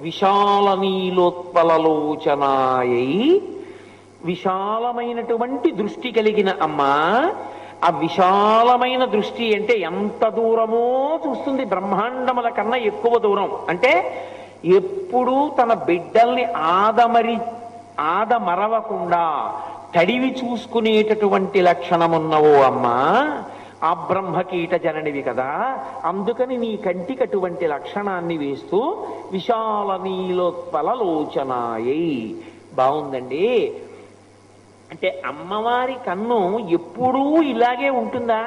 విశాల నీలోత్పలలోచనాయై, విశాలమైనటువంటి దృష్టి కలిగిన అమ్మ. ఆ విశాలమైన దృష్టి అంటే ఎంత దూరమో చూస్తుంది, బ్రహ్మాండముల కన్నా ఎక్కువ దూరం. అంటే ఎప్పుడూ తన బిడ్డల్ని ఆదమరవకుండా తడివి చూసుకునేటటువంటి లక్షణమున్నవో అమ్మా, ఆ బ్రహ్మకీట జననివి కదా, అందుకని నీ కంటికి అటువంటి లక్షణాన్ని వేస్తూ విశాల నీలోత్పలలోచనాయై. బాగుందండి. అంటే అమ్మవారి కన్ను ఎప్పుడూ ఇలాగే ఉంటుందా?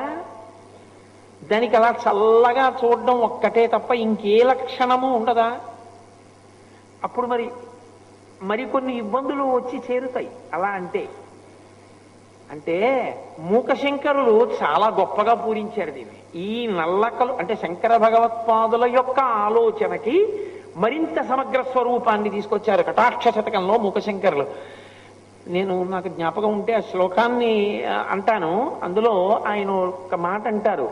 దానికి అలా చల్లగా చూడడం ఒక్కటే తప్ప ఇంకే లక్షణము ఉండదా? అప్పుడు మరికొన్ని ఇబ్బందులు వచ్చి చేరుతాయి. అలా అంటే మూకశంకరులు చాలా గొప్పగా పూరించారు దీన్ని. ఈ నల్లకలు అంటే శంకర భగవత్పాదుల యొక్క ఆలోచనకి మరింత సమగ్ర స్వరూపాన్ని తీసుకొచ్చారు కటాక్ష శతకంలో మూకశంకరులు. నాకు జ్ఞాపకం ఉంటే ఆ శ్లోకాన్ని అంటాను. అందులో ఆయన ఒక మాట అంటారు,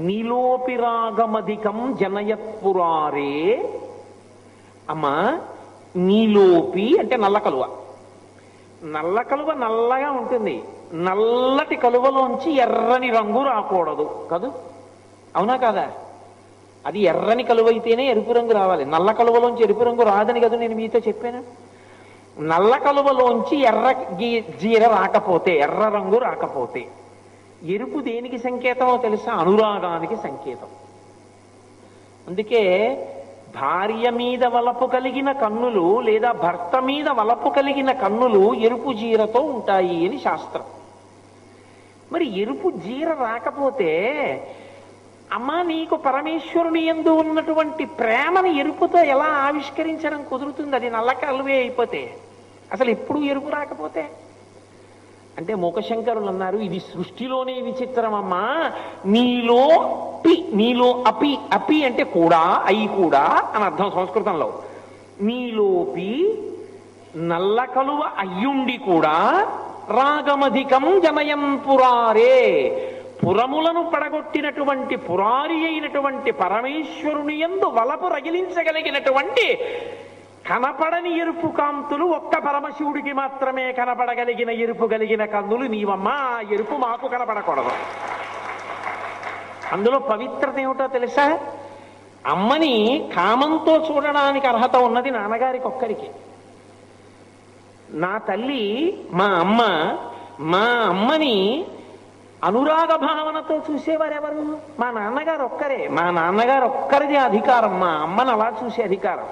నీలోపిరాగమధికం జనయత్పురారే. అమ్మ, నీలోపి అంటే నల్ల కలువ. నల్ల కలువ నల్లగా ఉంటుంది. నల్లటి కలువలోంచి ఎర్రని రంగు రాకూడదు కదూ, అవునా కాదా? అది ఎర్రని కలువ అయితేనే ఎరుపు రంగు రావాలి. నల్ల కలువలోంచి ఎరుపు రంగు రాదని కదా నేను మీతో చెప్పాను. నల్ల కలువలోంచి ఎర్ర జీర రాకపోతే, ఎర్ర రంగు రాకపోతే, ఎరుపు దేనికి సంకేతమో తెలుసా? అనురాగానికి సంకేతం. అందుకే భార్య మీద వలపు కలిగిన కన్నులు లేదా భర్త మీద వలపు కలిగిన కన్నులు ఎరుపు జీరతో ఉంటాయి అని శాస్త్రం. మరి ఎరుపు జీర రాకపోతే అమ్మా, నీకు పరమేశ్వరుని యందు ఉన్నటువంటి ప్రేమని ఎరుపుతో ఎలా ఆవిష్కరించడం కుదురుతుంది? అది నల్ల కలువే అయిపోతే, అసలు ఎప్పుడు ఎరుపు రాకపోతే. అంటే మూకశంకరులు అన్నారు, ఇది సృష్టిలోనే విచిత్రమమ్మా. నీలో అపి, అపి అంటే కూడా, అయి కూడా అని అర్థం సంస్కృతంలో. నీలోపి నల్ల కలువ అయ్యుండి కూడా రాగమధికం జనయం పురారే, పురములను పడగొట్టినటువంటి పురారి అయినటువంటి పరమేశ్వరుని యందు వలపు రగిలించగలిగినటువంటి కనపడని ఎరుపు కాంతులు ఒక్క పరమశివుడికి మాత్రమే కనపడగలిగిన ఎరుపు కలిగిన కన్నులు నీవమ్మా. ఆ ఎరుపు మాకు కనపడకూడదు. అందులో పవిత్రత ఏమిటో తెలుసా? అమ్మని కామంతో చూడడానికి అర్హత ఉన్నది నాన్నగారికి ఒక్కరికి. నా తల్లి మా అమ్మని అనురాగ భావనతో చూసేవారెవరు? మా నాన్నగారు ఒక్కరే. మా నాన్నగారు ఒక్కరిది అధికారం మా అమ్మను అలా చూసే అధికారం.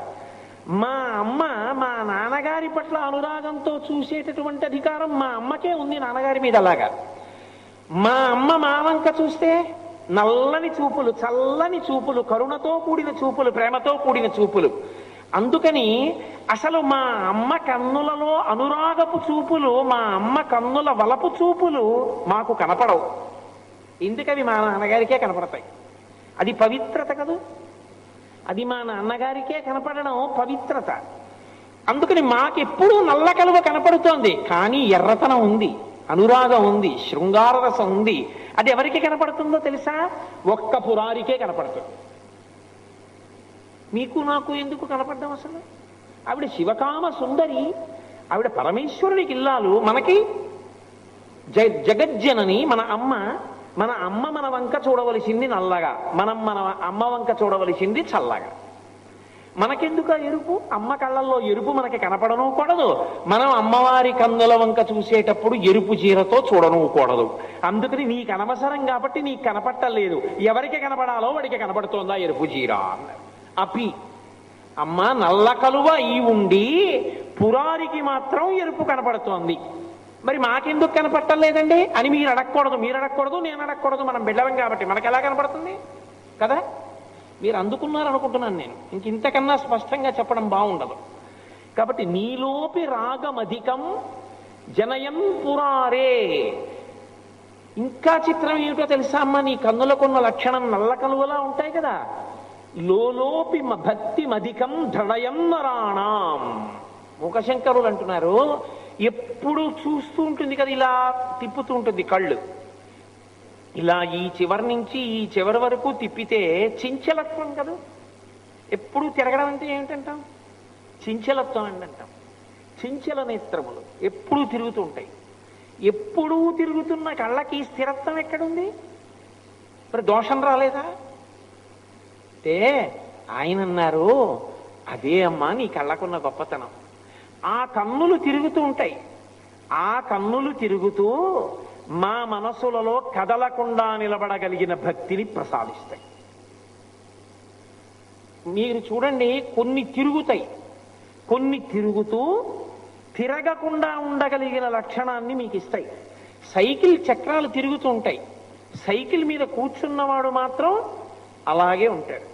మా అమ్మ మా నాన్నగారి పట్ల అనురాగంతో చూసేటటువంటి అధికారం మా అమ్మకే ఉంది నాన్నగారి మీద. అలాగా మా అమ్మ మా వంక చూస్తే నల్లని చూపులు, చల్లని చూపులు, కరుణతో కూడిన చూపులు, ప్రేమతో కూడిన చూపులు. అందుకని అసలు మా అమ్మ కన్నులలో అనురాగపు చూపులు, మా అమ్మ కన్నుల వలపు చూపులు మాకు కనపడవు. ఎందుకవి మా నాన్నగారికే కనపడతాయి. అది పవిత్రత కదూ. అది మా నాన్నగారికే కనపడడం పవిత్రత. అందుకని మాకెప్పుడూ నల్ల కలువ కనపడుతోంది, కానీ ఎర్రతనం ఉంది, అనురాగం ఉంది, శృంగార రసం ఉంది. అది ఎవరికి కనపడుతుందో తెలుసా? ఒక్క పురారికే కనపడుతుంది. మీకు నాకు ఎందుకు కనపడ్డం? అసలు ఆవిడ శివకామ సుందరి, ఆవిడ పరమేశ్వరునికి ఇల్లాలు, మనకి జగజ్జనని మన అమ్మ. మన అమ్మ మన వంక చూడవలసింది నల్లగా, మనం మన అమ్మ వంక చూడవలసింది చల్లగా. మనకెందుకు ఆ ఎరుపు? అమ్మ కళ్ళల్లో ఎరుపు మనకి కనపడనూకూడదు. మనం అమ్మవారి కన్నుల వంక చూసేటప్పుడు ఎరుపు చీరతో చూడనూకూడదు. అందుకని నీకు అనవసరం కాబట్టి నీకు కనపట్టలేదు. ఎవరికి కనపడాలో వాడికి కనపడుతోందా ఎరుపు చీర అన్నారు. అపి అమ్మ నల్ల కలువ ఈ ఉండి పురారికి మాత్రం ఎరుపు కనపడుతోంది. మరి మాకెందుకు కనపట్టలేదండి అని మీరు అడగకూడదు, నేను అడగకూడదు. మనం బిడ్డలం కాబట్టి మనకు ఎలా కనపడుతుంది కదా? మీరు అందుకున్నారనుకుంటున్నాను నేను. ఇంతకన్నా స్పష్టంగా చెప్పడం బాగుండదు. కాబట్టి నీలోపి రాగమధికం జనయం పురారే. ఇంకా చిత్రం ఏమిటో తెలుసా అమ్మ? నీ కన్నులకున్న లక్షణం నల్ల కలువలా ఉంటాయి కదా. లోలోపి భక్తి మధికం దృఢయం నరాణం. మూకశంకరులు అంటున్నారు, ఎప్పుడు చూస్తూ ఉంటుంది కదా, ఇలా తిప్పుతూ ఉంటుంది కళ్ళు. ఇలా ఈ చివరి నుంచి ఈ చివరి వరకు తిప్పితే చించలత్వం కదా. ఎప్పుడు తిరగడం అంటే ఏమిటంటాం? చించలత్వం అండి అంటాం. చించల నేత్రములు ఎప్పుడూ తిరుగుతూ ఉంటాయి. ఎప్పుడూ తిరుగుతున్న కళ్ళకి స్థిరత్వం ఎక్కడుంది? మరి దోషం రాలేదా అంటే ఆయన అన్నారు, అదే అమ్మా నీ కళ్ళకున్న గొప్పతనం. ఆ కన్నులు తిరుగుతూ ఉంటాయి. ఆ కన్నులు తిరుగుతూ మా మనసులలో కదలకుండా నిలబడగలిగిన భక్తిని ప్రసాదిస్తాయి. మీరు చూడండి, కొన్ని తిరుగుతాయి, కొన్ని తిరుగుతూ తిరగకుండా ఉండగలిగిన లక్షణాన్ని మీకు ఇస్తాయి. సైకిల్ చక్రాలు తిరుగుతూ ఉంటాయి. సైకిల్ మీద కూర్చున్నవాడు మాత్రం అలాగే ఉంటాడు.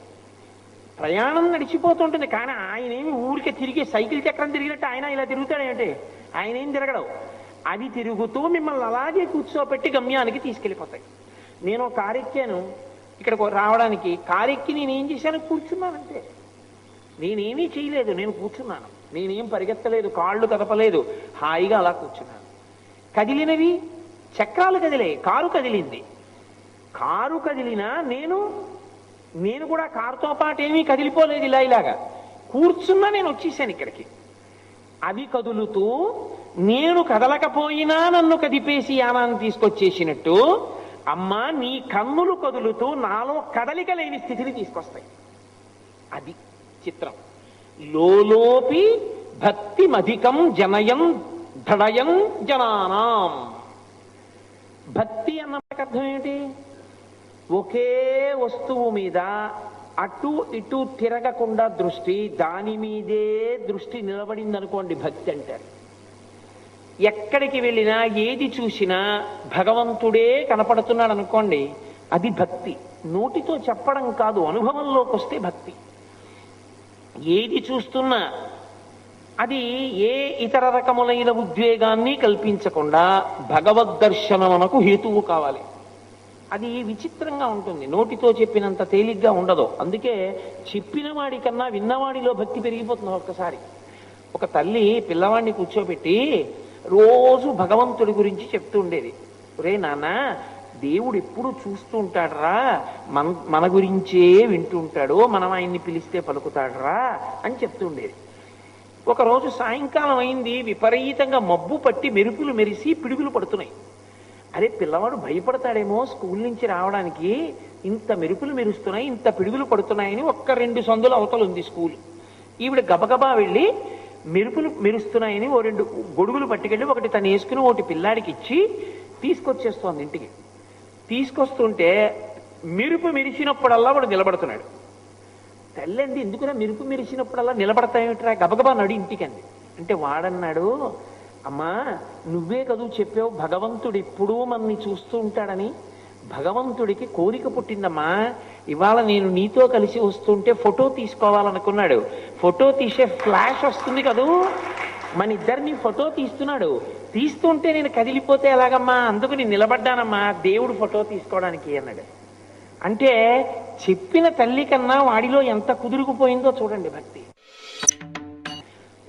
ప్రయాణం నడిచిపోతుంటుంది, కానీ ఆయన ఏమి ఊరికే తిరిగి సైకిల్ చక్రం తిరిగినట్టు ఆయన ఇలా తిరుగుతాడేమిటి? ఆయన ఏం తిరగడం. అది తిరుగుతూ మిమ్మల్ని అలాగే కూర్చోబెట్టి గమ్యానికి తీసుకెళ్ళిపోతాయి. నేను కారెక్కాను, ఇక్కడికి రావడానికి కారెక్కి నేనేం చేశాను? కూర్చున్నానంటే. నేనేమీ చేయలేదు, నేను కూర్చున్నాను. నేనేం పరిగెత్తలేదు, కాళ్ళు కదపలేదు, హాయిగా అలా కూర్చున్నాను. కదిలినవి చక్రాలు కదిలే, కారు కదిలింది. కారు కదిలినా నేను కూడా కారుతో పాటు ఏమీ కదిలిపోలేదు. ఇలాగా కూర్చున్నా నేను వచ్చేసాను ఇక్కడికి. అవి కదులుతూ నేను కదలకపోయినా నన్ను కదిపేసి యానాన్ని తీసుకొచ్చేసినట్టు అమ్మా నీ కన్నులు కదులుతూ నాలో కదలిక లేని స్థితిని తీసుకొస్తాయి. అది చిత్రం. లోలోపి భక్తిమధికం జనయం ధడయం జనానాం. భక్తి అన్నమాట అర్థం ఏమిటి? ఒకే వస్తువు మీద అటు ఇటు తిరగకుండా దృష్టి, దాని మీదే దృష్టి నిలబడింది అనుకోండి భక్తి అంటారు. ఎక్కడికి వెళ్ళినా ఏది చూసినా భగవంతుడే కనపడుతున్నాడు అనుకోండి, అది భక్తి. నోటితో చెప్పడం కాదు, అనుభవంలోకి వస్తే భక్తి. ఏది చూస్తున్నా అది ఏ ఇతర రకములైన ఉద్వేగాన్ని కల్పించకుండా భగవద్దర్శనమునకు హేతువు కావాలి. అది విచిత్రంగా ఉంటుంది, నోటితో చెప్పినంత తేలిగ్గా ఉండదు. అందుకే చెప్పిన వాడి కన్నా విన్నవాడిలో భక్తి పెరిగిపోతుంది. ఒక్కసారి ఒక తల్లి పిల్లవాడిని కూర్చోబెట్టి రోజు భగవంతుడి గురించి చెప్తూ ఉండేది. ఒరే నాన్న, దేవుడు ఎప్పుడు చూస్తూ ఉంటాడరా, మన గురించే వింటూ ఉంటాడు, మనం ఆయన్ని పిలిస్తే పలుకుతాడరా అని చెప్తూ ఉండేది. ఒకరోజు సాయంకాలం అయింది, విపరీతంగా మబ్బు పట్టి మెరుపులు మెరిసి పిడుగులు పడుతున్నాయి. అరే పిల్లవాడు భయపడతాడేమో స్కూల్ నుంచి రావడానికి, ఇంత మెరుపులు మెరుస్తున్నాయి, ఇంత పిడుగులు పడుతున్నాయని 1-2 సందుల అవతల ఉంది స్కూల్. ఈవిడ గబగబా వెళ్ళి మెరుపులు మెరుస్తున్నాయని 2 గొడుగులు పట్టుకెళ్ళి ఒకటి తను వేసుకుని ఒకటి పిల్లాడికి ఇచ్చి తీసుకొచ్చేస్తోంది ఇంటికి. తీసుకొస్తుంటే మెరుపు మెరిసినప్పుడల్లా వాడు నిలబడుతున్నాడు. తల్లండి, ఎందుకురా మెరుపు మెరిసినప్పుడల్లా నిలబడతాయేమిట్రా, గబగబా నడి ఇంటికి అంది. అంటే వాడన్నాడు, అమ్మా నువ్వే కదూ చెప్పావు భగవంతుడు ఎప్పుడూ మనని చూస్తూ ఉంటాడని. భగవంతుడికి కోరిక పుట్టిందమ్మా, ఇవాళ నేను నీతో కలిసి వస్తుంటే ఫోటో తీసుకోవాలనుకున్నాడు. ఫోటో తీసే ఫ్లాష్ వస్తుంది కదూ, మన ఇద్దరిని ఫోటో తీస్తున్నాడు. తీస్తుంటే నేను కదిలిపోతే ఎలాగమ్మా, అందుకు నేను నిలబడ్డానమ్మా దేవుడు ఫోటో తీసుకోవడానికి అన్నాడు. అంటే చెప్పిన తల్లి కన్నా వాడిలో ఎంత కుదురుకుపోయిందో చూడండి భక్తి.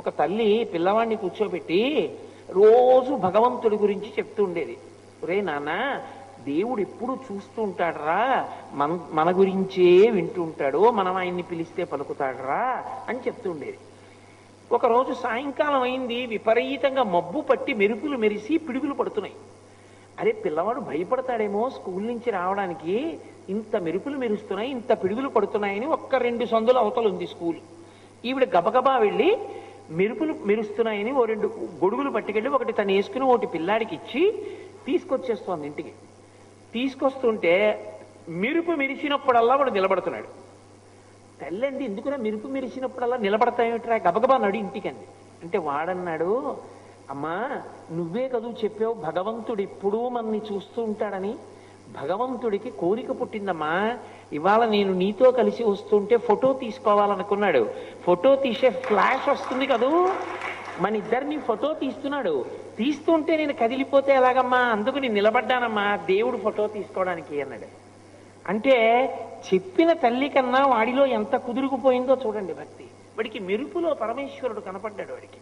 ఒక తల్లి పిల్లవాడిని కూర్చోబెట్టి రోజు భగవంతుడి గురించి చెప్తూ ఉండేది. ఒరే నాన్న, దేవుడు ఎప్పుడు చూస్తూ ఉంటాడరా, మన గురించే వింటూ ఉంటాడు, మనం ఆయన్ని పిలిస్తే పలుకుతాడరా అని చెప్తూ ఉండేది. ఒకరోజు సాయంకాలం అయింది, విపరీతంగా మబ్బు పట్టి మెరుపులు మెరిసి పిడుగులు పడుతున్నాయి. అరే పిల్లవాడు భయపడతాడేమో స్కూల్ నుంచి రావడానికి, ఇంత మెరుపులు మెరుస్తున్నాయి, ఇంత పిడుగులు పడుతున్నాయని 1-2 సందుల అవతల ఉంది స్కూల్. ఈవిడ గబగబా వెళ్ళి మెరుపులు మెరుస్తున్నాయని 2 గొడుగులు పట్టుకెళ్ళి ఒకటి తను వేసుకుని ఒకటి పిల్లాడికి ఇచ్చి తీసుకొచ్చేస్తోంది ఇంటికి. తీసుకొస్తుంటే మెరుపు మెరిసినప్పుడల్లా వాడు నిలబడుతున్నాడు. తల్లండి, ఎందుకురా మెరుపు మెరిసినప్పుడల్లా నిలబడతాయేమిట్రా, గబగబా నడి ఇంటికి అంది. అంటే వాడన్నాడు, అమ్మా నువ్వే కదూ చెప్పావు భగవంతుడు ఎప్పుడూ మనని చూస్తూ ఉంటాడని. భగవంతుడికి కోరిక పుట్టిందమ్మా, ఇవాళ నేను నీతో కలిసి వస్తుంటే ఫోటో తీసుకోవాలనుకున్నాడు. ఫోటో తీసే ఫ్లాష్ వస్తుంది కదూ, మన ఇద్దరిని ఫోటో తీస్తున్నాడు. తీస్తుంటే నేను కదిలిపోతే ఎలాగమ్మా, అందుకు నేను నిలబడ్డానమ్మా దేవుడు ఫోటో తీసుకోవడానికి అన్నాడు. అంటే చెప్పిన తల్లి కన్నా వాడిలో ఎంత కుదురుకుపోయిందో చూడండి భక్తి. వాడికి మెరుపులో పరమేశ్వరుడు కనపడ్డాడు వాడికి.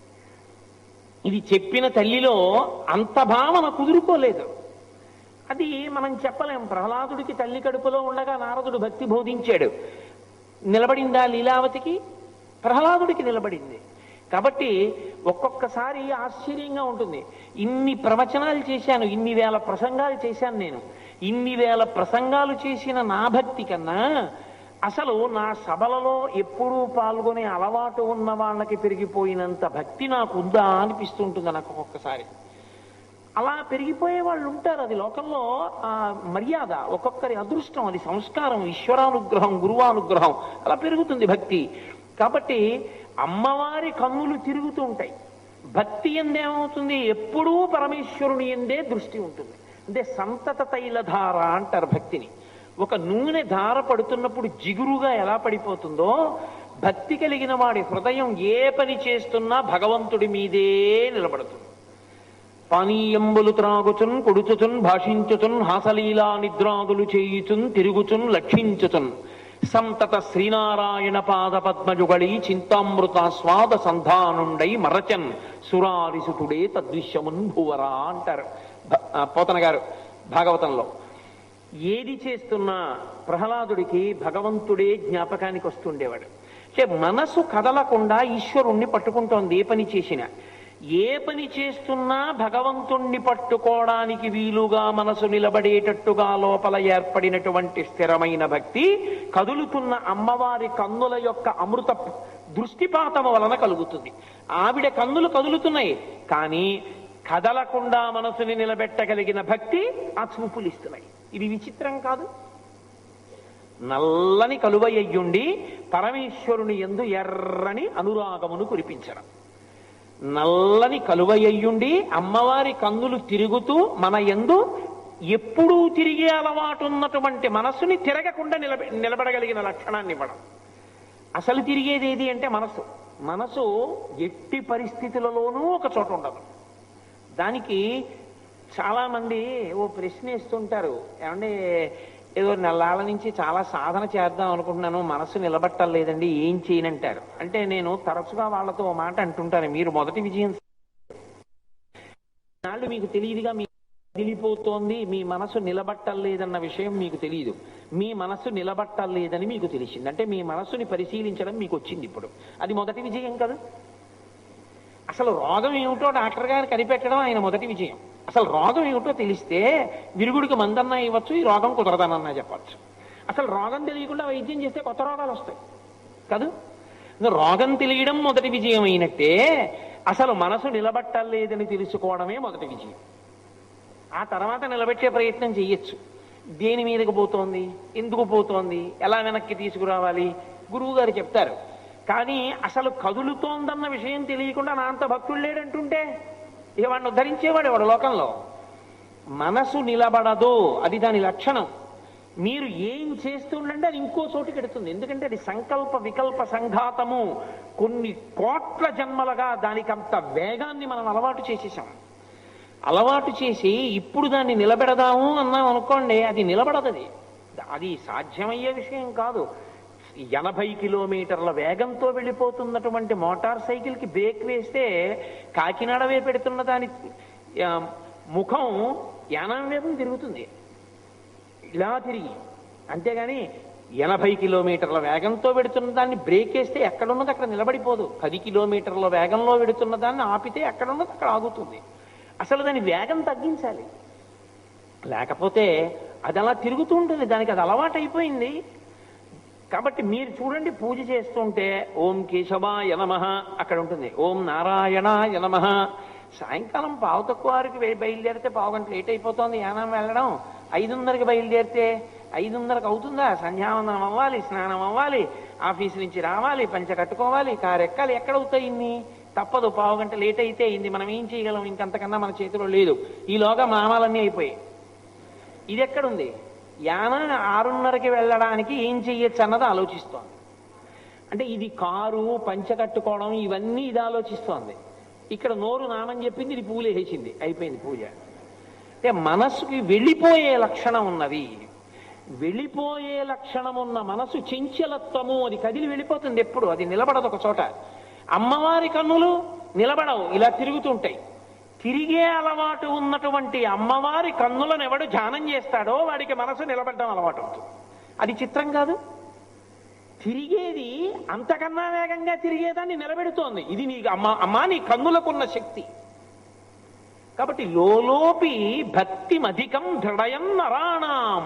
ఇది చెప్పిన తల్లిలో అంత భావన కుదురుకోలేదు. అది మనం చెప్పలేం. ప్రహ్లాదుడికి తల్లి కడుపులో ఉండగా నారదుడు భక్తి బోధించాడు. నిలబడిందా లీలావతికి? ప్రహ్లాదుడికి నిలబడింది. కాబట్టి ఒక్కొక్కసారి ఆశ్చర్యంగా ఉంటుంది. ఇన్ని ప్రవచనాలు చేశాను, ఇన్ని వేల ప్రసంగాలు చేశాను నేను. ఇన్ని వేల ప్రసంగాలు చేసిన నా భక్తి కన్నా అసలు నా సభలలో ఎప్పుడూ పాల్గొనే అలవాటు ఉన్న వాళ్ళకి పెరిగిపోయినంత భక్తి నాకు ఉందా అనిపిస్తుంటుంది నాకు ఒక్కొక్కసారి. అలా పెరిగిపోయే వాళ్ళు ఉంటారు. అది లోకంలో మర్యాద, ఒక్కొక్కరి అదృష్టం, అది సంస్కారం, ఈశ్వరానుగ్రహం, గురువానుగ్రహం, అలా పెరుగుతుంది భక్తి. కాబట్టి అమ్మవారి కన్నులు తిరుగుతూ ఉంటాయి. భక్తి ఎందేమవుతుంది? ఎప్పుడూ పరమేశ్వరుని ఎందే దృష్టి ఉంటుంది. అంటే సంతత తైలధార అంటారు భక్తిని. ఒక నూనె ధార పడుతున్నప్పుడు జిగురుగా ఎలా పడిపోతుందో, భక్తి కలిగిన వాడి హృదయం ఏ పని చేస్తున్నా భగవంతుడి మీదే నిలబడుతుంది. పానీయంబులు త్రాగుచున్, కొడుచుచున్, భాషించుచున్, హాసలీలా నిద్రాదులు చేయుచున్, తిరుగుచున్, లక్షించుచున్, సంతత శ్రీనారాయణ పాద పద్మజుగళి చింతామృతాస్వాద సంధానుండై మరచన్ సురారిసుతుడే తద్విశ్యమున్ భువరా అంటారు పోతన గారు భాగవతంలో. ఏది చేస్తున్నా ప్రహ్లాదుడికి భగవంతుడే జ్ఞాపకానికి వస్తుండేవాడు. అంటే మనసు కదలకుండా ఈశ్వరుణ్ణి పట్టుకుంటోంది ఏ పని చేసినా. ఏ పని చేస్తున్నా భగవంతుణ్ణి పట్టుకోవడానికి వీలుగా మనసు నిలబడేటట్టుగా లోపల ఏర్పడినటువంటి స్థిరమైన భక్తి కదులుతున్న అమ్మవారి కన్నుల యొక్క అమృత దృష్టిపాతము వలన కలుగుతుంది. ఆవిడ కన్నులు కదులుతున్నాయి, కానీ కదలకుండా మనసుని నిలబెట్టగలిగిన భక్తి ఆ చూపులు ఇస్తున్నాయి. ఇది విచిత్రం కాదు? నల్లని కలువయ్యుండి పరమేశ్వరుని యందు ఎర్రని అనురాగమును కురిపించడం. నల్లని కలువయ్యుండి అమ్మవారి కన్నులు తిరుగుతూ మన యందు ఎప్పుడూ తిరిగే అలవాటు ఉన్నటువంటి మనస్సుని తిరగకుండా నిలబడగలిగిన లక్షణాన్ని ఇవ్వడం. అసలు తిరిగేది ఏది అంటే మనసు. మనసు ఎట్టి పరిస్థితులలోనూ ఒక చోట ఉండదు. దానికి చాలా మంది ఓ ప్రశ్న ఇస్తుంటారు, ఏమంటే ఏదో నెలాళ్ళ నుంచి చాలా సాధన చేద్దాం అనుకుంటున్నాను, మనసు నిలబట్టలేదండి, ఏం చేయనంటారు. అంటే నేను తరచుగా వాళ్ళతో ఓ మాట అంటుంటాను, మీరు మొదటి విజయం నాళ్ళు మీకు తెలియదుగా, మీ వదిలిపోతోంది, మీ మనసు నిలబట్టలేదన్న విషయం మీకు తెలియదు. మీ మనసు నిలబట్టలేదని మీకు తెలిసింది, అంటే మీ మనసుని పరిశీలించడం మీకు వచ్చింది ఇప్పుడు. అది మొదటి విజయం కదా. అసలు రోగం ఏమిటో డాక్టర్ గారు కనిపెట్టడం ఆయన మొదటి విజయం. అసలు రోగం ఏమిటో తెలిస్తే విరుగుడికి మందన్నా ఇవ్వచ్చు, ఈ రోగం కుదరదనన్నా చెప్పచ్చు. అసలు రోగం తెలియకుండా వైద్యం చేస్తే కొత్త రోగాలు వస్తాయి కాదు. రోగం తెలియడం మొదటి విజయం అయినట్టే అసలు మనసు నిలబట్టలేదని తెలుసుకోవడమే మొదటి విజయం. ఆ తర్వాత నిలబెట్టే ప్రయత్నం చెయ్యొచ్చు. దేని మీదకి పోతోంది, ఎందుకు పోతోంది, ఎలా వెనక్కి తీసుకురావాలి, గురువు గారు చెప్తారు. కానీ అసలు కదులుతోందన్న విషయం తెలియకుండా నా అంత భక్తుడు లేడంటుంటే ఇక వాడిని ఉద్ధరించేవాడు వాడు లోకంలో. మనసు నిలబడదు, అది దాని లక్షణం. మీరు ఏం చేస్తుండంటే అది ఇంకో చోటుకి ఎడుతుంది. ఎందుకంటే అది సంకల్ప వికల్ప సంఘాతము. కొన్ని కోట్ల జన్మలుగా దానికి అంత వేగాన్ని మనం అలవాటు చేసేసాం. అలవాటు చేసి ఇప్పుడు దాన్ని నిలబెడదాము అన్నాం అనుకోండి, అది నిలబడదు. అది సాధ్యమయ్యే విషయం కాదు. 80 కిలోమీటర్ల వేగంతో వెళ్ళిపోతున్నటువంటి మోటార్ సైకిల్కి బ్రేక్ వేస్తే కాకినాడ వైపు పెడుతున్న దాని ముఖం 80 వైపు తిరుగుతుంది, ఇలా తిరిగి. అంతేగాని 80 కిలోమీటర్ల వేగంతో పెడుతున్న దాన్ని బ్రేక్ వేస్తే ఎక్కడున్నది అక్కడ నిలబడిపోదు. 10 కిలోమీటర్ల వేగంలో పెడుతున్న దాన్ని ఆపితే ఎక్కడున్నది అక్కడ ఆగుతుంది. అసలు దాని వేగం తగ్గించాలి, లేకపోతే అది అలా తిరుగుతూ ఉంటుంది, దానికి అది అలవాటు అయిపోయింది. కాబట్టి మీరు చూడండి, పూజ చేస్తుంటే ఓం కేశవాయ నమః అక్కడ ఉంటుంది, ఓం నారాయణాయ నమః. సాయంకాలం 5:15కి బయలుదేరితే 1/2 గంట లేట్ అయిపోతుంది యానం వెళ్ళడం. 5:30కి బయలుదేరితే 5:30కి అవుతుందా? సంధ్యావందనం అవ్వాలి, స్నానం అవ్వాలి, ఆఫీసు నుంచి రావాలి, పంచ కట్టుకోవాలి, కారు ఎక్కాలి. ఎక్కడవుతాయి ఇన్ని? తప్పదు, 1/2 గంట లేట్ అయితే అయింది, మనం ఏం చేయగలం? ఇంకంతకన్నా మన చేతిలో లేదు. ఈలోగా మామాలన్నీ అయిపోయాయి. ఇది ఎక్కడుంది? యానం 6:30కి వెళ్ళడానికి ఏం చెయ్యొచ్చు అన్నది ఆలోచిస్తోంది. అంటే ఇది కారు, పంచ కట్టుకోవడం, ఇవన్నీ ఇది ఆలోచిస్తోంది. ఇక్కడ నోరు నామని చెప్పింది, ఇది పూలు వేసింది, అయిపోయింది పూజ. అంటే మనస్సుకి వెళ్ళిపోయే లక్షణం ఉన్నది. వెళ్ళిపోయే లక్షణం ఉన్న మనసు చంచలత్వము, అది కదిలి వెళ్ళిపోతుంది ఎప్పుడు, అది నిలబడదు ఒక చోట. అమ్మవారి కన్నులు నిలబడవు, ఇలా తిరుగుతుంటాయి. తిరిగే అలవాటు ఉన్నటువంటి అమ్మవారి కన్నులను ఎవడు ధ్యానం చేస్తాడో వాడికి మనసు నిలబడ్డం అలవాటు అవుతుంది. అది చిత్రం కాదు? తిరిగేది అంతకన్నా వేగంగా తిరిగేదాన్ని నిలబెడుతోంది. ఇది నీకు అమ్మా నీ కన్నులకున్న శక్తి. కాబట్టి లోలోపి భక్తిమధికం దృఢయం నరాణం.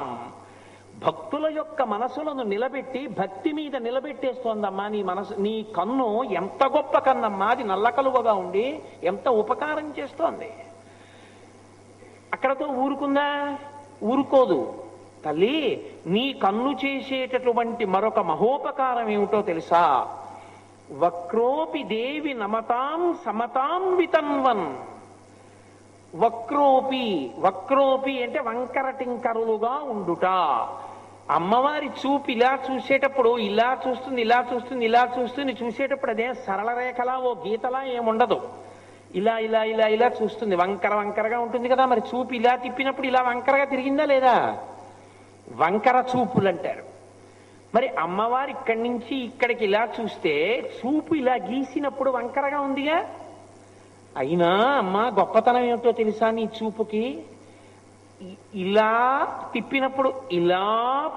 భక్తుల యొక్క మనసులను నిలబెట్టి భక్తి మీద నిలబెట్టేస్తోందమ్మా నీ మనసు. నీ కన్ను ఎంత గొప్ప కన్నమ్మా, అది నల్లకలువగా ఉండి ఎంత ఉపకారం చేస్తోంది. అక్కడతో ఊరుకుందా? ఊరుకోదు. తల్లి, నీ కన్ను చేసేటటువంటి మరొక మహోపకారం ఏమిటో తెలుసా? వక్రోపి దేవి నమతాం సమతాం వితన్వన్. వక్రోపి, వక్రోపి అంటే వంకర టింకరులుగా ఉండుట. అమ్మవారి చూపు ఇలా చూసేటప్పుడు ఇలా చూస్తుంది, ఇలా చూస్తుంది, ఇలా చూస్తుంది. చూసేటప్పుడు అదే సరళ రేఖలా ఓ గీతలా ఏముండదు. ఇలా ఇలా ఇలా ఇలా చూస్తుంది, వంకర వంకరగా ఉంటుంది కదా. మరి చూపు ఇలా తిప్పినప్పుడు ఇలా వంకరగా తిరిగిందా లేదా? వంకర చూపులు అంటారు. మరి అమ్మవారు ఇక్కడి నుంచి ఇక్కడికి ఇలా చూస్తే చూపు ఇలా గీసినప్పుడు వంకరగా ఉందిగా. అయినా అమ్మ గొప్పతనం ఏమిటో తెలుసా నీ చూపుకి? ఇలా తిప్పినప్పుడు ఇలా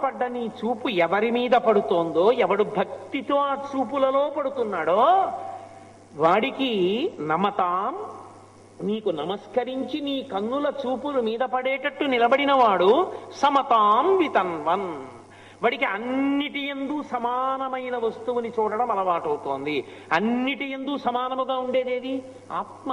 పడ్డ నీ చూపు ఎవరి మీద పడుతోందో, ఎవడు భక్తితో ఆ చూపులలో పడుతున్నాడో వాడికి నమతాం, నీకు నమస్కరించి నీ కన్నుల చూపుల మీద పడేటట్టు నిలబడిన వాడు సమతాం వితన్వన్. వాడికి అన్నిటి యందు సమానమైన వస్తువుని చూడడం అలవాటవుతోంది. అన్నిటి యందు సమానముగా ఉండేదేది? ఆత్మ.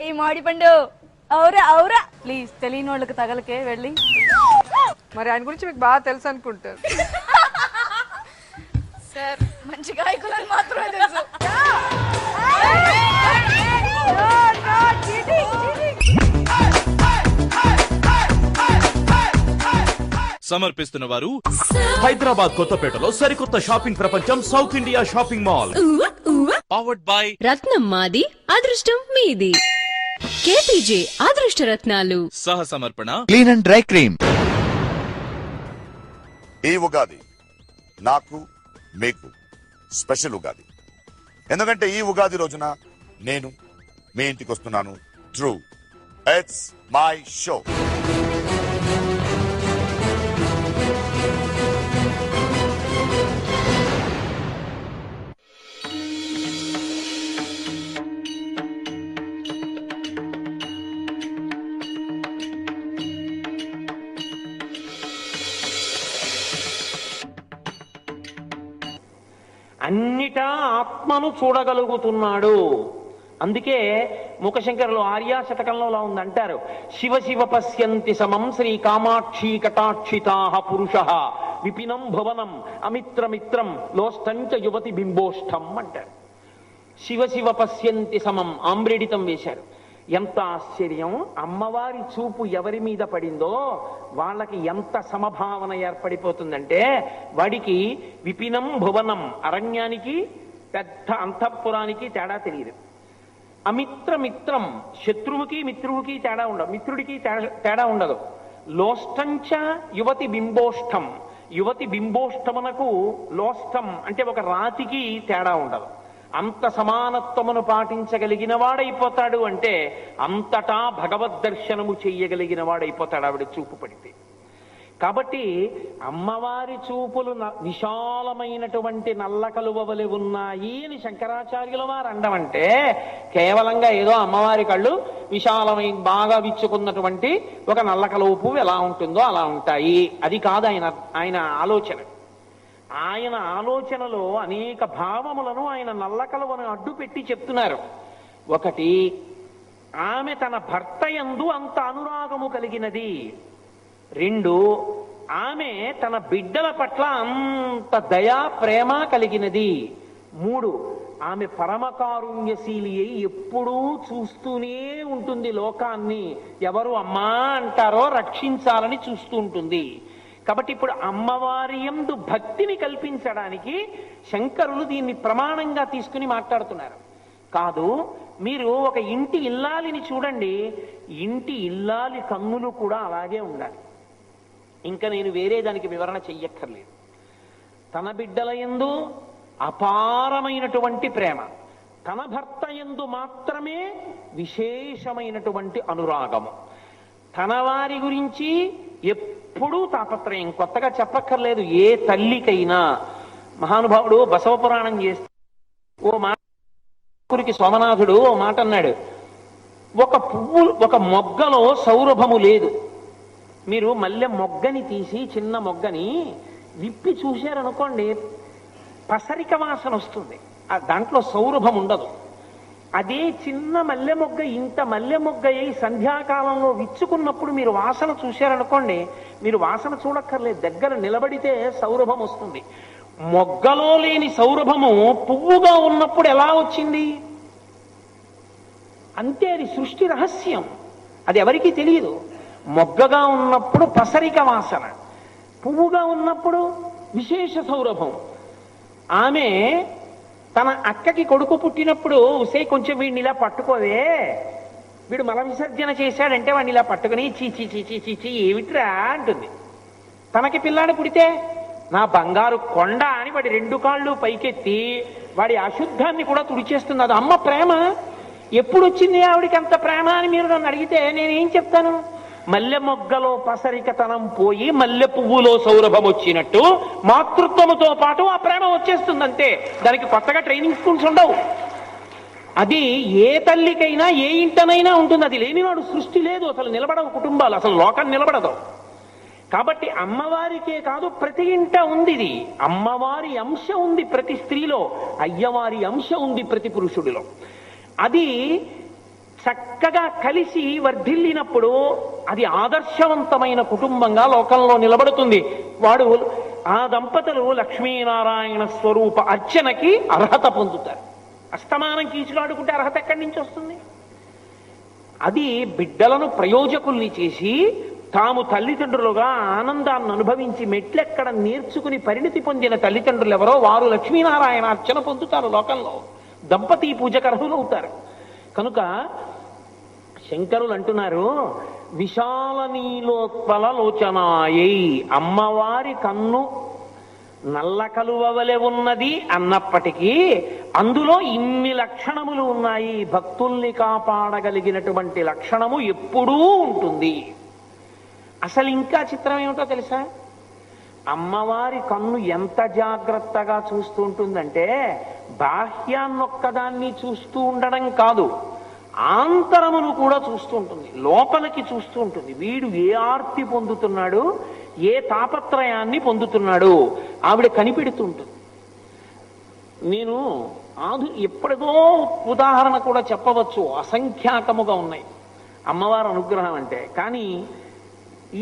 ఏ మాడి పండు అవురా అవురా, ప్లీజ్ తెలియని వాళ్ళకి తగలకే వెళ్ళి. మరి ఆయన గురించి మీకు బాగా తెలుసు అనుకుంటారు. సార్ మంచి గాయకులని మాత్రమే తెలుసు. సమర్పిస్తున్న వారు హైదరాబాద్ కొత్తపేటలో సరికొత్త షాపింగ్ ప్రపంచం south India shopping mall. Powered by Ratnam మాది అదృష్టం మీది. కేపీజే అదృష్ట రత్నాలు. సహ సమర్పణ క్లీన్ అండ్ డ్రై క్రీమ్. ఈ ఉగాది నాకు మీకు స్పెషల్ ఉగాది. ఎందుకంటే ఈ ఉగాది రోజున నేను మీ ఇంటికి వస్తున్నాను. True, it's my show. అన్నిటా ఆత్మను చూడగలుగుతున్నాడు. అందుకే మూకశంకరులు ఆర్యా శతకంలో అలా ఉందంటారు. శివ శివ పశ్యంతి సమం శ్రీ కామాక్షి కటాక్షితాః పురుషః విపినం భువనం అమిత్రమిత్రం లోష్టంచ యువతి బింబోష్టం అంటారు. శివ శివ పశ్యంతి సమం ఆమ్రేడితం వేశారు. ఎంత ఆశ్చర్యం! అమ్మవారి చూపు ఎవరి మీద పడిందో వాళ్ళకి ఎంత సమభావన ఏర్పడిపోతుందంటే, వాడికి విపినం భువనం, అరణ్యానికి పెద్ద అంతఃపురానికి తేడా తెలియదు. అమిత్రమిత్రం, శత్రువుకి మిత్రువుకి తేడా ఉండదు, మిత్రుడికి తేడా ఉండదు. లోష్టంచ యువతి బింబోష్టం, యువతి బింబోష్టమునకు లోష్టం అంటే ఒక రాతికి తేడా ఉండదు. అంత సమానత్వమును పాటించగలిగిన వాడైపోతాడు. అంటే అంతటా భగవద్ దర్శనము చెయ్యగలిగిన వాడైపోతాడు ఆవిడ చూపు పడితే. కాబట్టి అమ్మవారి చూపులు విశాలమైనటువంటి నల్ల కలువవలె ఉన్నాయి అని శంకరాచార్యుల వారు అండమంటే, కేవలంగా ఏదో అమ్మవారి కళ్ళు విశాలమైన బాగా విచ్చుకున్నటువంటి ఒక నల్ల కలువ పువ్వు ఎలా ఉంటుందో అలా ఉంటాయి, అది కాదు ఆయన ఆలోచన. ఆయన ఆలోచనలో అనేక భావములను ఆయన నల్ల కలువను అడ్డు పెట్టి చెప్తున్నారు. ఒకటి, ఆమె తన భర్త యందు అంత అనురాగము కలిగినది. రెండు, ఆమె తన బిడ్డల పట్ల అంత దయా ప్రేమ కలిగినది. మూడు, ఆమె పరమకారుణ్యశీలి అయి ఎప్పుడూ చూస్తూనే ఉంటుంది లోకాన్ని. ఎవరు అమ్మా అంటారో రక్షించాలని చూస్తూ ఉంటుంది. కాబట్టి ఇప్పుడు అమ్మవారి యందు భక్తిని కల్పించడానికి శంకరులు దీన్ని ప్రమాణంగా తీసుకుని మాట్లాడుతున్నారు. కాదు, మీరు ఒక ఇంటి ఇల్లాలిని చూడండి, ఇంటి ఇల్లాలి కన్నులు కూడా అలాగే ఉండాలి. ఇంకా నేను వేరే దానికి వివరణ చెయ్యక్కర్లేదు. తన బిడ్డల యందు అపారమైనటువంటి ప్రేమ, తన భర్త యందు మాత్రమే విశేషమైనటువంటి అనురాగము, తన వారి గురించి ఎప్పుడూ తాపత్రయం. కొత్తగా చెప్పక్కర్లేదు ఏ తల్లికైనా. మహానుభావుడు బసవ పురాణం చేస్తే ఓ మాటకి సోమనాథుడు ఓ మాట అన్నాడు, ఒక పువ్వు ఒక మొగ్గలో సౌరభము లేదు. మీరు మల్లె మొగ్గని తీసి చిన్న మొగ్గని విప్పి చూశారనుకోండి, పసరిక వాసన వస్తుంది, దాంట్లో సౌరభం ఉండదు. అదే చిన్న మల్లె మొగ్గ ఇంత మల్లె మొగ్గ అయి సంధ్యాకాలంలో విచ్చుకున్నప్పుడు మీరు వాసన చూశారనుకోండి, మీరు వాసన చూడక్కర్లేదు, దగ్గర నిలబడితే సౌరభం వస్తుంది. మొగ్గలో లేని సౌరభము పువ్వుగా ఉన్నప్పుడు ఎలా వచ్చింది? అంతే, అది సృష్టి రహస్యం, అది ఎవరికీ తెలియదు. మొగ్గగా ఉన్నప్పుడు పసరిక వాసన, పువ్వుగా ఉన్నప్పుడు విశేష సౌరభం. ఆమె తన అక్కకి కొడుకు పుట్టినప్పుడు ఉసే కొంచెం వీడిని ఇలా పట్టుకోవే, వీడు మల విసర్జన చేశాడంటే వాడిని ఇలా పట్టుకుని చీచి చీచి చీచి ఏమిట్రా అంటుంది. తనకి పిల్లాడు పుడితే నా బంగారు కొండ అని వాడి రెండు కాళ్ళు పైకెత్తి వాడి అశుద్ధాన్ని కూడా తుడిచేస్తుంది. అది అమ్మ ప్రేమ. ఎప్పుడు వచ్చింది ఆవిడికి అంత ప్రేమ అని మీరు నన్ను అడిగితే నేనేం చెప్తాను? మల్లె మొగ్గలో పసరికతనం పోయి మల్లె పువ్వులో సౌరభం వచ్చినట్టు మాతృత్వముతో పాటు ఆ ప్రేమ వచ్చేస్తుంది అంతే. దానికి కొత్తగా ట్రైనింగ్ స్కూల్స్ ఉండవు. అది ఏ తల్లికైనా ఏ ఇంటనైనా ఉంటుంది. అది లేనివాడు సృష్టి లేదు, అసలు నిలబడవు కుటుంబాలు, అసలు లోకం నిలబడదు. కాబట్టి అమ్మవారికే కాదు ప్రతి ఇంట ఉంది ఇది. అమ్మవారి అంశ ఉంది ప్రతి స్త్రీలో, అయ్యవారి అంశ ఉంది ప్రతి పురుషుడిలో. అది చక్కగా కలిసి వర్ధిల్లినప్పుడు అది ఆదర్శవంతమైన కుటుంబంగా లోకంలో నిలబడుతుంది. వాడు ఆ దంపతులు లక్ష్మీనారాయణ స్వరూప అర్చనకి అర్హత పొందుతారు. అస్తమానం కీచులాడుకుంటే అర్హత ఎక్కడి నుంచి వస్తుంది? అది బిడ్డలను ప్రయోజకుల్ని చేసి తాము తల్లిదండ్రులుగా ఆనందాన్ని అనుభవించి మెట్లెక్కడ నేర్చుకుని పరిణితి పొందిన తల్లిదండ్రులు ఎవరో వారు లక్ష్మీనారాయణ అర్చన పొందుతారు, లోకంలో దంపతి పూజకు అర్హులవుతారు. కనుక శంకరులు అంటున్నారు, విశాల నీలోత్పల లోచనాయై, అమ్మవారి కన్ను నల్ల కలువవలె ఉన్నది అన్నప్పటికీ అందులో ఇన్ని లక్షణములు ఉన్నాయి. భక్తుల్ని కాపాడగలిగినటువంటి లక్షణము ఎప్పుడూ ఉంటుంది. అసలు ఇంకా చిత్రం ఏమిటో తెలుసా? అమ్మవారి కన్ను ఎంత జాగ్రత్తగా చూస్తూ ఉంటుందంటే బాహ్యాన్నొక్కదాన్ని చూస్తూ ఉండడం కాదు, ఆంతరమును కూడా చూస్తూ ఉంటుంది, లోపలికి చూస్తూ ఉంటుంది. వీడు ఏ ఆర్తి పొందుతున్నాడు, ఏ తాపత్రయాన్ని పొందుతున్నాడు ఆవిడ కనిపెడుతూ ఉంటుంది. నేను ఎప్పటిదో ఉదాహరణ కూడా చెప్పవచ్చు, అసంఖ్యాకముగా ఉన్నాయి అమ్మవారి అనుగ్రహం అంటే. కానీ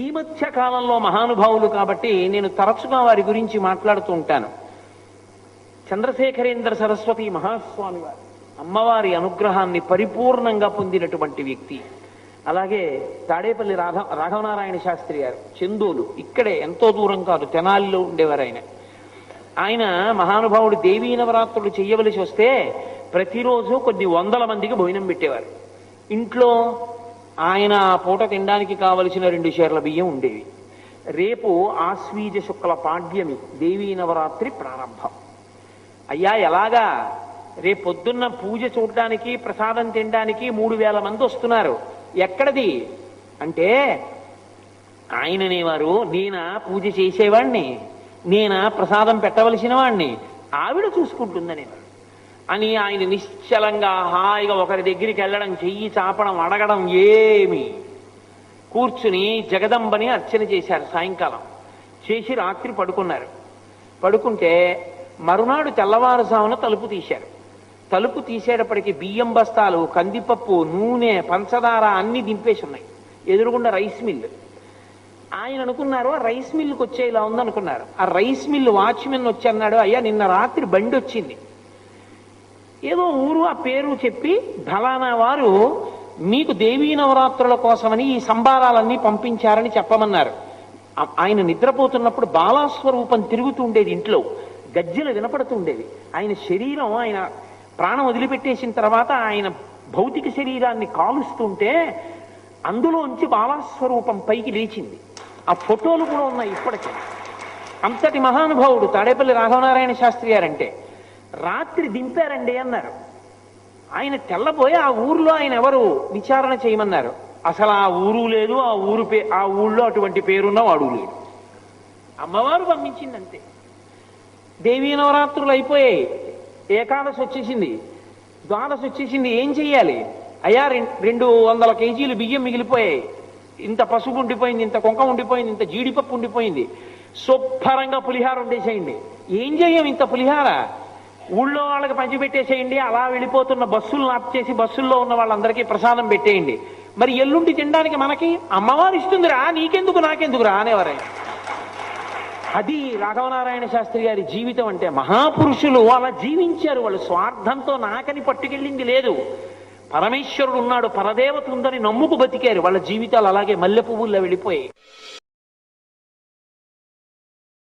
ఈ మధ్య కాలంలో మహానుభావులు కాబట్టి నేను తరచుగా వారి గురించి మాట్లాడుతూ ఉంటాను. చంద్రశేఖరేంద్ర సరస్వతి మహాస్వామి వారు అమ్మవారి అనుగ్రహాన్ని పరిపూర్ణంగా పొందినటువంటి వ్యక్తి. అలాగే తాడేపల్లి రాఘవనారాయణ శాస్త్రి గారు, చందోలు, ఇక్కడే ఎంతో దూరం కాదు, తెనాలిలో ఉండేవారు ఆయన. ఆయన మహానుభావుడు దేవీ నవరాత్రులు చెయ్యవలసి వస్తే ప్రతిరోజు కొన్ని వందల మందికి భోజనం పెట్టేవారు. ఇంట్లో ఆయన పూట తినడానికి కావలసిన 2 షేర్ల బియ్యం ఉండేవి. రేపు ఆశ్వీజ శుక్ల పాడ్యమి, దేవీ నవరాత్రి ప్రారంభం. అయ్యా ఎలాగా? రేపు పొద్దున్న పూజ చూడడానికి ప్రసాదం తినడానికి 3000 మంది వస్తున్నారు. ఎక్కడది అంటే ఆయననేవారు, నేనా పూజ చేసేవాణ్ణి, నేనా ప్రసాదం పెట్టవలసిన వాణ్ణి, ఆవిడ చూసుకుంటుందనేవారు అని ఆయన నిశ్చలంగా హాయిగా ఒకరి దగ్గరికి వెళ్ళడం, చెయ్యి చాపడం, అడగడం ఏమి, కూర్చుని జగదంబని అర్చన చేశారు. సాయంకాలం చేసి రాత్రి పడుకున్నారు. పడుకుంటే మరునాడు తెల్లవారుజామున తలుపు తీశారు. తలుపు తీసేటప్పటికి బియ్యం బస్తాలు, కందిపప్పు, నూనె, పంచదార అన్ని దింపేసి ఉన్నాయి. ఎదురుగుండా రైస్ మిల్లు. ఆయన అనుకున్నారు ఆ రైస్ మిల్లుకి వచ్చే ఇలా ఉందనుకున్నారు. ఆ రైస్ మిల్లు వాచ్మెన్ వచ్చి అన్నాడు, అయ్యా నిన్న రాత్రి బండి వచ్చింది, ఏదో ఊరు ఆ పేరు చెప్పి ఫలానా వారు మీకు దేవీ నవరాత్రుల కోసమని ఈ సంబారాలన్నీ పంపించారని చెప్పమన్నారు. ఆయన నిద్రపోతున్నప్పుడు బాలాస్వరూపం తిరుగుతూ ఉండేది, ఇంట్లో గజ్జెలు వినపడుతూ ఉండేవి. ఆయన శరీరం, ఆయన ప్రాణం వదిలిపెట్టేసిన తర్వాత ఆయన భౌతిక శరీరాన్ని కాలుస్తుంటే అందులోంచి బాలాస్వరూపం పైకి లేచింది. ఆ ఫోటోలు కూడా ఉన్నాయి ఇప్పటికీ. అంతటి మహానుభావుడు తాడేపల్లి రాఘవనారాయణ శాస్త్రి గారంటే. రాత్రి దింపారండి అన్నారు. ఆయన తెల్లబోయి ఆ ఊర్లో ఆయన ఎవరు విచారణ చేయమన్నారు. అసలు ఆ ఊరు లేదు, ఆ ఊళ్ళో అటువంటి పేరున్న వాడు లేడు. అమ్మవారు పంపించింది అంతే. దేవీ నవరాత్రులు అయిపోయాయి, ఏకాదశి వచ్చేసింది, ద్వాదశి వచ్చేసింది. ఏం చెయ్యాలి? అయ్యా 200 కేజీలు బియ్యం మిగిలిపోయాయి, ఇంత పసుపు ఉండిపోయింది, ఇంత కుంకం ఉండిపోయింది, ఇంత జీడిపప్పు ఉండిపోయింది, శుభ్రంగా పులిహార వండేసేయండి. ఏం చెయ్యం ఇంత పులిహార? ఊళ్ళో వాళ్ళకి పంచిపెట్టేసేయండి. అలా వెళ్ళిపోతున్న బస్సులను ఆప్ చేసి బస్సుల్లో ఉన్న వాళ్ళందరికీ ప్రసాదం పెట్టేయండి. మరి ఎల్లుండి తినడానికి మనకి అమ్మవారు ఇస్తుందిరా, నీకెందుకు నాకెందుకురా అనేవారు. అది రాఘవనారాయణ శాస్త్రి గారి జీవితం అంటే. మహాపురుషులు అలా జీవించారు. వాళ్ళు స్వార్థంతో నాకని పట్టుకెళ్ళింది లేదు. పరమేశ్వరుడు ఉన్నాడు, పరదేవత ఉందని నమ్ముకు బతికారు. వాళ్ళ జీవితాలు అలాగే మల్లె పువ్వుల్లో వెళ్ళిపోయాయి.